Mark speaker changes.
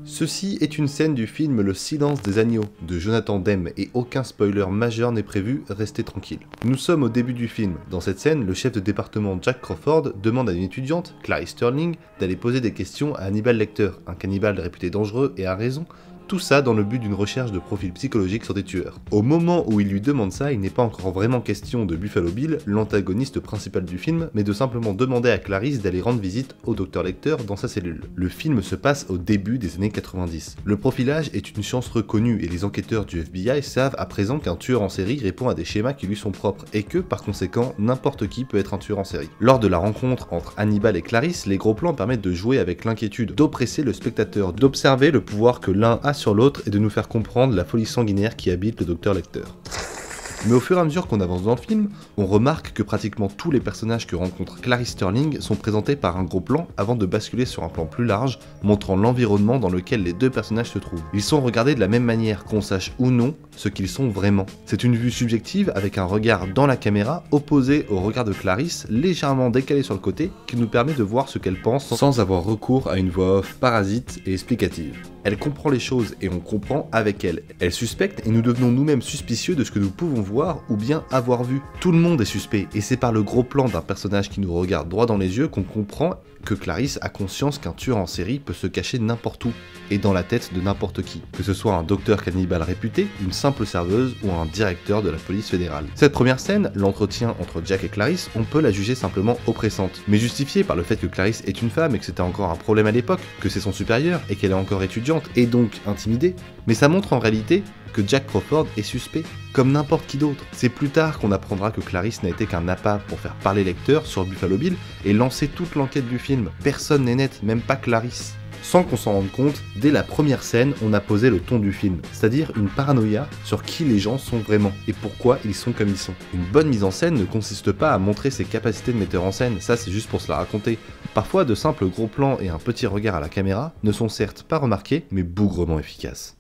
Speaker 1: Ceci est une scène du film Le Silence des agneaux de Jonathan Demme et aucun spoiler majeur n'est prévu, restez tranquille. Nous sommes au début du film. Dans cette scène, le chef de département Jack Crawford demande à une étudiante, Clarice Sterling, d'aller poser des questions à Hannibal Lecter, un cannibale réputé dangereux et à raison. Tout ça dans le but d'une recherche de profil psychologique sur des tueurs. Au moment où il lui demande ça, il n'est pas encore vraiment question de Buffalo Bill, l'antagoniste principal du film, mais de simplement demander à Clarice d'aller rendre visite au Dr Lecter dans sa cellule. Le film se passe au début des années 90. Le profilage est une science reconnue et les enquêteurs du FBI savent à présent qu'un tueur en série répond à des schémas qui lui sont propres et que, par conséquent, n'importe qui peut être un tueur en série. Lors de la rencontre entre Hannibal et Clarice, les gros plans permettent de jouer avec l'inquiétude, d'oppresser le spectateur, d'observer le pouvoir que l'un a sur l'autre et de nous faire comprendre la folie sanguinaire qui habite le Dr Lecter. Mais au fur et à mesure qu'on avance dans le film, on remarque que pratiquement tous les personnages que rencontre Clarice Sterling sont présentés par un gros plan avant de basculer sur un plan plus large, montrant l'environnement dans lequel les deux personnages se trouvent. Ils sont regardés de la même manière qu'on sache ou non ce qu'ils sont vraiment. C'est une vue subjective avec un regard dans la caméra opposé au regard de Clarice, légèrement décalé sur le côté, qui nous permet de voir ce qu'elle pense sans avoir recours à une voix off parasite et explicative. Elle comprend les choses et on comprend avec elle. Elle suspecte et nous devenons nous-mêmes suspicieux de ce que nous pouvons voir ou bien avoir vu. Tout le monde est suspect et c'est par le gros plan d'un personnage qui nous regarde droit dans les yeux qu'on comprend que Clarice a conscience qu'un tueur en série peut se cacher n'importe où et dans la tête de n'importe qui, que ce soit un docteur cannibale réputé, une simple serveuse ou un directeur de la police fédérale. Cette première scène, l'entretien entre Jack et Clarice, on peut la juger simplement oppressante, mais justifiée par le fait que Clarice est une femme et que c'était encore un problème à l'époque, que c'est son supérieur et qu'elle est encore étudiante et donc intimidée, mais ça montre en réalité que Jack Crawford est suspect, comme n'importe qui d'autre. C'est plus tard qu'on apprendra que Clarice n'a été qu'un appât pour faire parler Lecter sur Buffalo Bill et lancer toute l'enquête du film. Personne n'est net, même pas Clarice. Sans qu'on s'en rende compte, dès la première scène, on a posé le ton du film, c'est-à-dire une paranoïa sur qui les gens sont vraiment et pourquoi ils sont comme ils sont. Une bonne mise en scène ne consiste pas à montrer ses capacités de metteur en scène, ça c'est juste pour se la raconter. Parfois, de simples gros plans et un petit regard à la caméra ne sont certes pas remarqués, mais bougrement efficaces.